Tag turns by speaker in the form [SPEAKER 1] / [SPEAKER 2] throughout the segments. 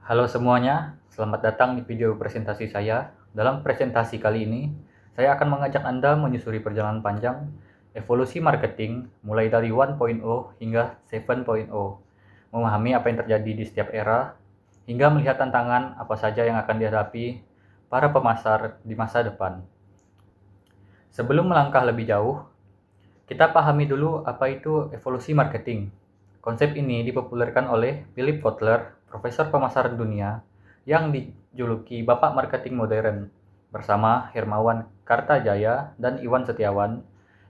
[SPEAKER 1] Halo semuanya, selamat datang di video presentasi saya. Dalam presentasi kali ini, saya akan mengajak Anda menyusuri perjalanan panjang evolusi marketing mulai dari 1.0 hingga 7.0, memahami apa yang terjadi di setiap era, hingga melihat tantangan apa saja yang akan dihadapi para pemasar di masa depan. Sebelum melangkah lebih jauh, kita pahami dulu apa itu evolusi marketing. Konsep ini dipopulerkan oleh Philip Kotler, profesor pemasaran dunia, yang dijuluki Bapak Marketing Modern, bersama Hermawan Kartajaya dan Iwan Setiawan.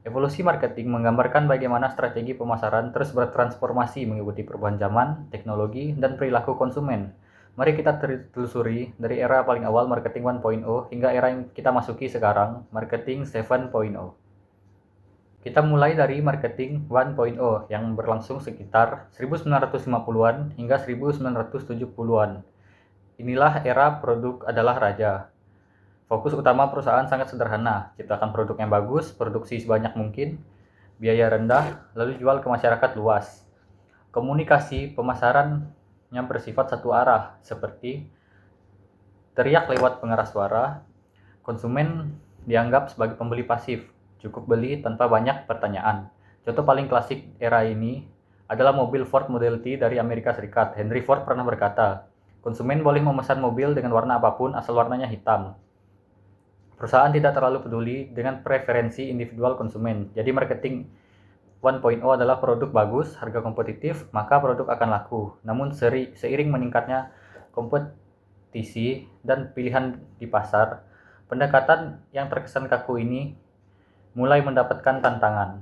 [SPEAKER 1] Evolusi marketing menggambarkan bagaimana strategi pemasaran terus bertransformasi mengikuti perubahan zaman, teknologi, dan perilaku konsumen. Mari kita telusuri dari era paling awal marketing 1.0 hingga era yang kita masuki sekarang, marketing 7.0. Kita mulai dari marketing 1.0 yang berlangsung sekitar 1950-an hingga 1970-an. Inilah era produk adalah raja. Fokus utama perusahaan sangat sederhana, ciptakan produk yang bagus, produksi sebanyak mungkin, biaya rendah, lalu jual ke masyarakat luas. Komunikasi pemasaran yang bersifat satu arah, seperti teriak lewat pengeras suara. Konsumen dianggap sebagai pembeli pasif, cukup beli tanpa banyak pertanyaan. Contoh paling klasik era ini adalah mobil Ford Model T dari Amerika Serikat. Henry Ford pernah berkata, konsumen boleh memesan mobil dengan warna apapun asal warnanya hitam. Perusahaan tidak terlalu peduli dengan preferensi individual konsumen. Jadi marketing 1.0 adalah produk bagus, harga kompetitif, maka produk akan laku. Namun seiring meningkatnya kompetisi dan pilihan di pasar, pendekatan yang terkesan kaku ini mulai mendapatkan tantangan.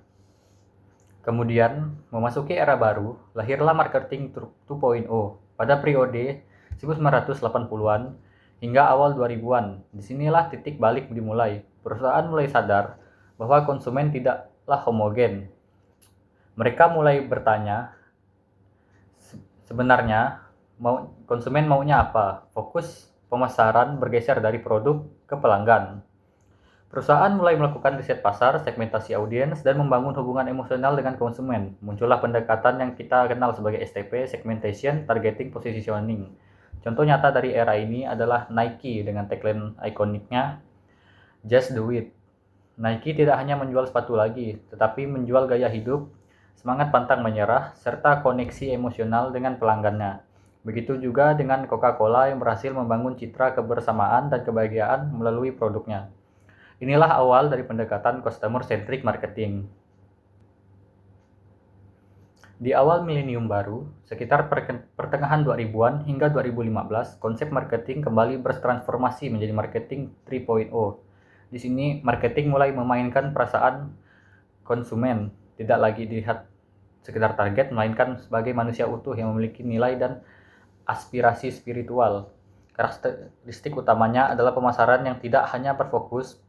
[SPEAKER 1] Kemudian, memasuki era baru, lahirlah marketing 2.0 pada periode 1980-an hingga awal 2000-an. Disinilah titik balik dimulai. Perusahaan mulai sadar bahwa konsumen tidaklah homogen. Mereka mulai bertanya, sebenarnya konsumen maunya apa? Fokus pemasaran bergeser dari produk ke pelanggan. Perusahaan mulai melakukan riset pasar, segmentasi audiens, dan membangun hubungan emosional dengan konsumen. Muncullah pendekatan yang kita kenal sebagai STP, Segmentation, Targeting, Positioning. Contoh nyata dari era ini adalah Nike dengan tagline ikoniknya, Just Do It. Nike tidak hanya menjual sepatu lagi, tetapi menjual gaya hidup, semangat pantang menyerah, serta koneksi emosional dengan pelanggannya. Begitu juga dengan Coca-Cola yang berhasil membangun citra kebersamaan dan kebahagiaan melalui produknya. Inilah awal dari pendekatan customer-centric marketing. Di awal milenium baru, sekitar pertengahan 2000-an hingga 2015, konsep marketing kembali bertransformasi menjadi marketing 3.0. Di sini, marketing mulai memainkan perasaan konsumen, tidak lagi dilihat sekedar target, melainkan sebagai manusia utuh yang memiliki nilai dan aspirasi spiritual. Karakteristik utamanya adalah pemasaran yang tidak hanya berfokus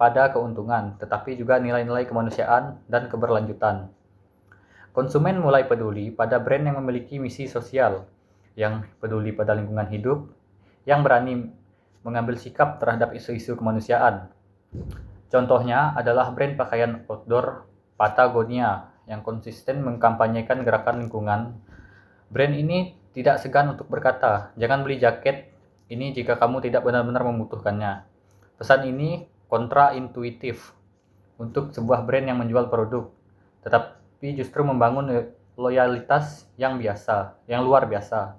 [SPEAKER 1] pada keuntungan, tetapi juga nilai-nilai kemanusiaan dan keberlanjutan. Konsumen mulai peduli pada brand yang memiliki misi sosial, yang peduli pada lingkungan hidup, yang berani mengambil sikap terhadap isu-isu kemanusiaan. Contohnya adalah brand pakaian outdoor Patagonia yang konsisten mengkampanyekan gerakan lingkungan. Brand ini tidak segan untuk berkata, jangan beli jaket ini jika kamu tidak benar-benar membutuhkannya. Pesan ini kontra-intuitif untuk sebuah brand yang menjual produk, tetapi justru membangun loyalitas yang luar biasa.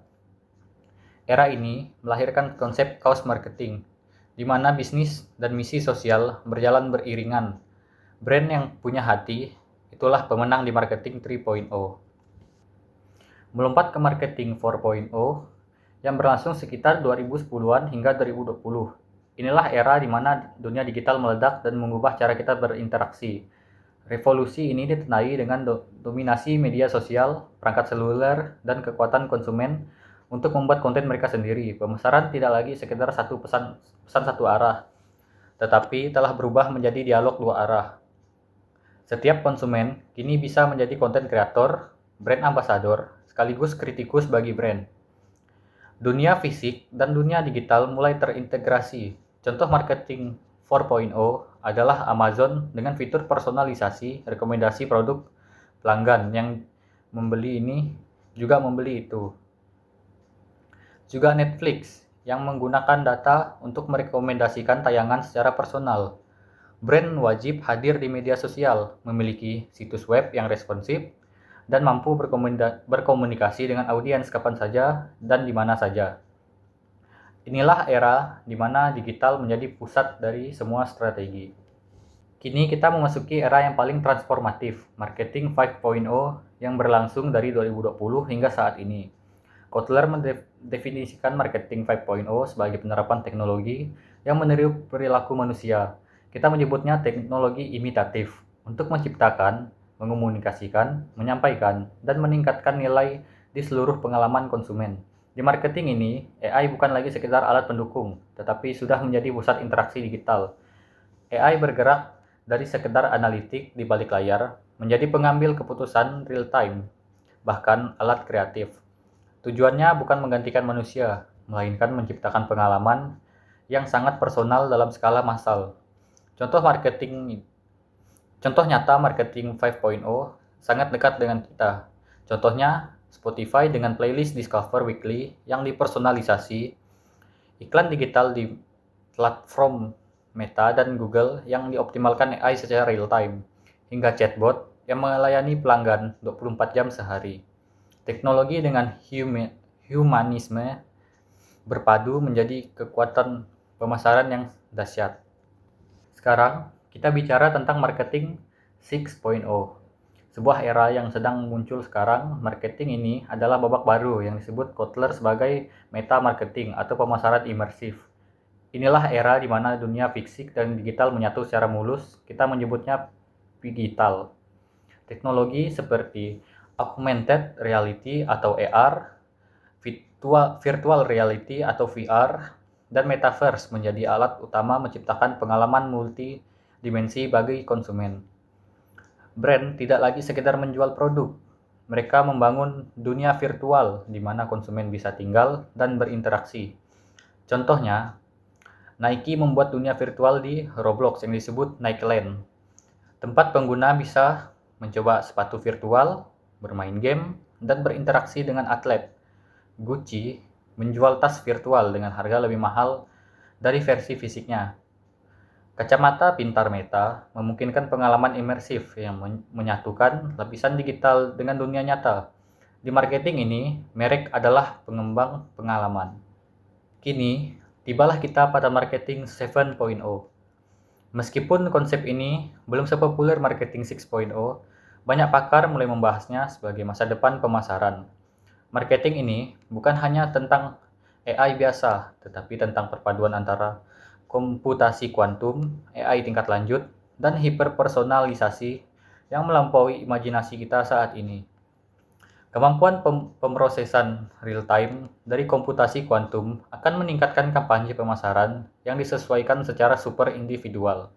[SPEAKER 1] Era ini melahirkan konsep cause marketing, di mana bisnis dan misi sosial berjalan beriringan. Brand yang punya hati, itulah pemenang di marketing 3.0. Melompat ke marketing 4.0 yang berlangsung sekitar 2010-an hingga 2020. Inilah era di mana dunia digital meledak dan mengubah cara kita berinteraksi. Revolusi ini ditandai dengan dominasi media sosial, perangkat seluler, dan kekuatan konsumen untuk membuat konten mereka sendiri. Pemasaran tidak lagi sekedar pesan satu arah, tetapi telah berubah menjadi dialog dua arah. Setiap konsumen kini bisa menjadi konten kreator, brand ambassador, sekaligus kritikus bagi brand. Dunia fisik dan dunia digital mulai terintegrasi. Contoh marketing 4.0 adalah Amazon dengan fitur personalisasi, rekomendasi produk pelanggan yang membeli ini juga membeli itu. Juga Netflix yang menggunakan data untuk merekomendasikan tayangan secara personal. Brand wajib hadir di media sosial, memiliki situs web yang responsif, dan mampu berkomunikasi dengan audiens kapan saja dan di mana saja. Inilah era di mana digital menjadi pusat dari semua strategi. Kini kita memasuki era yang paling transformatif, marketing 5.0 yang berlangsung dari 2020 hingga saat ini. Kotler mendefinisikan marketing 5.0 sebagai penerapan teknologi yang meniru perilaku manusia. Kita menyebutnya teknologi imitatif untuk menciptakan, mengomunikasikan, menyampaikan, dan meningkatkan nilai di seluruh pengalaman konsumen. Di marketing ini, AI bukan lagi sekedar alat pendukung, tetapi sudah menjadi pusat interaksi digital. AI bergerak dari sekedar analitik di balik layar menjadi pengambil keputusan real time, bahkan alat kreatif. Tujuannya bukan menggantikan manusia, melainkan menciptakan pengalaman yang sangat personal dalam skala massal. Contoh nyata marketing 5.0 sangat dekat dengan kita. Contohnya Spotify dengan playlist Discover Weekly yang dipersonalisasi, iklan digital di platform Meta dan Google yang dioptimalkan AI secara real time, hingga chatbot yang melayani pelanggan 24 jam sehari. Teknologi dengan humanisme berpadu menjadi kekuatan pemasaran yang dahsyat. Sekarang, kita bicara tentang marketing 6.0. Sebuah era yang sedang muncul sekarang. Marketing ini adalah babak baru yang disebut Kotler sebagai meta marketing atau pemasaran imersif. Inilah era di mana dunia fisik dan digital menyatu secara mulus. Kita menyebutnya digital. Teknologi seperti augmented reality atau AR, virtual reality atau VR, dan metaverse menjadi alat utama menciptakan pengalaman multi-dimensi bagi konsumen. Brand tidak lagi sekedar menjual produk. Mereka membangun dunia virtual di mana konsumen bisa tinggal dan berinteraksi. Contohnya, Nike membuat dunia virtual di Roblox yang disebut Nike Land. Tempat pengguna bisa mencoba sepatu virtual, bermain game, dan berinteraksi dengan atlet. Gucci menjual tas virtual dengan harga lebih mahal dari versi fisiknya. Kacamata pintar Meta memungkinkan pengalaman imersif yang menyatukan lapisan digital dengan dunia nyata. Di marketing ini, merek adalah pengembang pengalaman. Kini, tibalah kita pada marketing 7.0. Meskipun konsep ini belum sepopuler marketing 6.0, banyak pakar mulai membahasnya sebagai masa depan pemasaran. Marketing ini bukan hanya tentang AI biasa, tetapi tentang perpaduan antara komputasi kuantum, AI tingkat lanjut, dan hiperpersonalisasi yang melampaui imajinasi kita saat ini. Kemampuan pemrosesan real-time dari komputasi kuantum akan meningkatkan kampanye pemasaran yang disesuaikan secara super individual,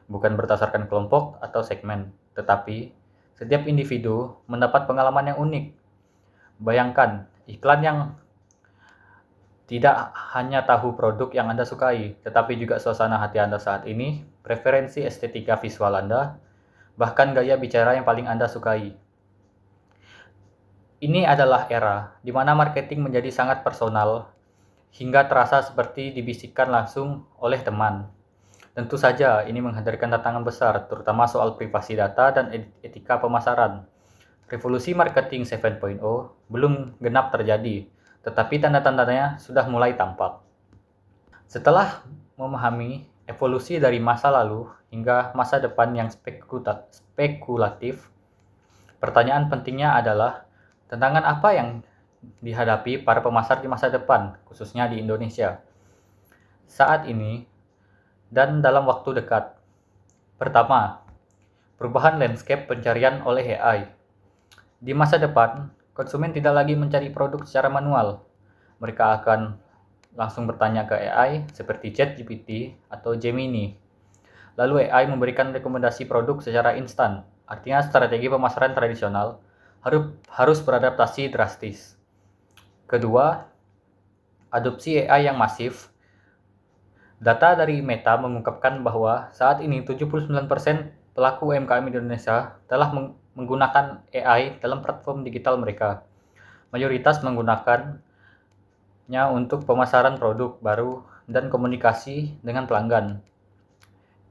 [SPEAKER 1] bukan berdasarkan kelompok atau segmen, tetapi setiap individu mendapat pengalaman yang unik. Bayangkan, iklan yang tidak hanya tahu produk yang Anda sukai, tetapi juga suasana hati Anda saat ini, preferensi estetika visual Anda, bahkan gaya bicara yang paling Anda sukai. Ini adalah era di mana marketing menjadi sangat personal, hingga terasa seperti dibisikkan langsung oleh teman. Tentu saja ini menghadirkan tantangan besar, terutama soal privasi data dan etika pemasaran. Revolusi marketing 7.0 belum genap terjadi, tetapi tanda-tandanya sudah mulai tampak. Setelah memahami evolusi dari masa lalu hingga masa depan yang spekulatif, pertanyaan pentingnya adalah tantangan apa yang dihadapi para pemasar di masa depan, khususnya di Indonesia, saat ini dan dalam waktu dekat. Pertama, perubahan landscape pencarian oleh AI. Di masa depan, konsumen tidak lagi mencari produk secara manual. Mereka akan langsung bertanya ke AI seperti ChatGPT atau Gemini. Lalu AI memberikan rekomendasi produk secara instan. Artinya strategi pemasaran tradisional harus beradaptasi drastis. Kedua, adopsi AI yang masif. Data dari Meta mengungkapkan bahwa saat ini 79% pelaku UMKM Indonesia telah menggunakan AI dalam platform digital mereka. Mayoritas menggunakan untuk pemasaran produk baru dan komunikasi dengan pelanggan.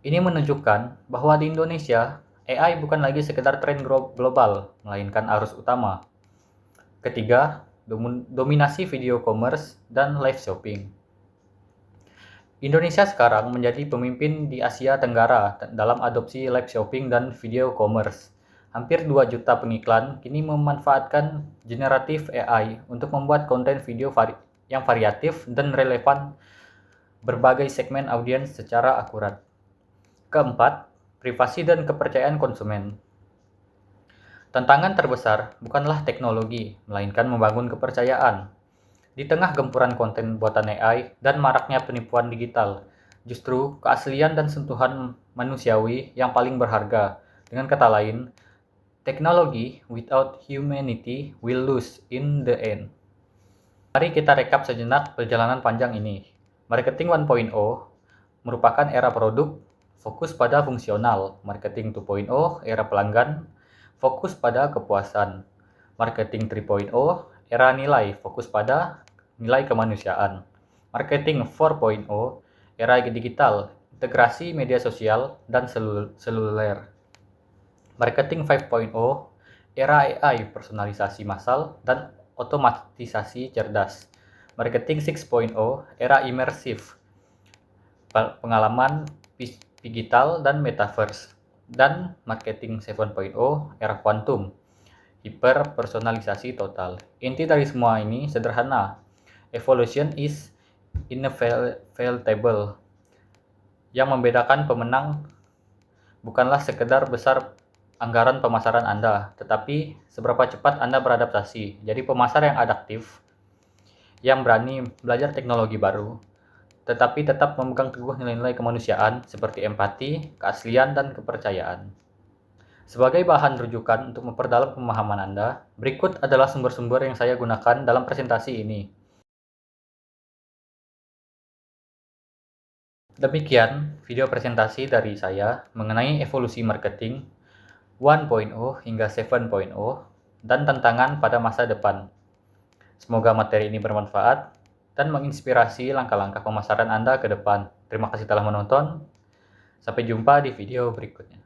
[SPEAKER 1] Ini menunjukkan bahwa di Indonesia, AI bukan lagi sekedar tren global, melainkan arus utama. Ketiga, dominasi video commerce dan live shopping. Indonesia sekarang menjadi pemimpin di Asia Tenggara dalam adopsi live shopping dan video commerce. Hampir 2 juta pengiklan kini memanfaatkan generatif AI untuk membuat konten video yang variatif dan relevan berbagai segmen audiens secara akurat. Keempat, privasi dan kepercayaan konsumen. Tantangan terbesar bukanlah teknologi, melainkan membangun kepercayaan. Di tengah gempuran konten buatan AI dan maraknya penipuan digital, justru keaslian dan sentuhan manusiawi yang paling berharga. Dengan kata lain, teknologi without humanity will lose in the end. Mari kita rekap sejenak perjalanan panjang ini. Marketing 1.0 merupakan era produk, fokus pada fungsional. Marketing 2.0 era pelanggan, fokus pada kepuasan. Marketing 3.0 era nilai, fokus pada nilai kemanusiaan. Marketing 4.0 era digital, integrasi media sosial dan seluler. Marketing 5.0 era AI, personalisasi massal dan otomatisasi cerdas. Marketing 6.0 era imersif, pengalaman digital dan metaverse. Dan marketing 7.0 era kuantum, hiperpersonalisasi total. Inti dari semua ini sederhana. Evolution is inevitable. Yang membedakan pemenang bukanlah sekedar besar anggaran pemasaran Anda, tetapi seberapa cepat Anda beradaptasi. Jadi pemasar yang adaptif, yang berani belajar teknologi baru, tetapi tetap memegang teguh nilai-nilai kemanusiaan seperti empati, keaslian, dan kepercayaan. Sebagai bahan rujukan untuk memperdalam pemahaman Anda, berikut adalah sumber-sumber yang saya gunakan dalam presentasi ini. Demikian video presentasi dari saya mengenai evolusi marketing 1.0 hingga 7.0 dan tantangan pada masa depan. Semoga materi ini bermanfaat dan menginspirasi langkah-langkah pemasaran Anda ke depan. Terima kasih telah menonton. Sampai jumpa di video berikutnya.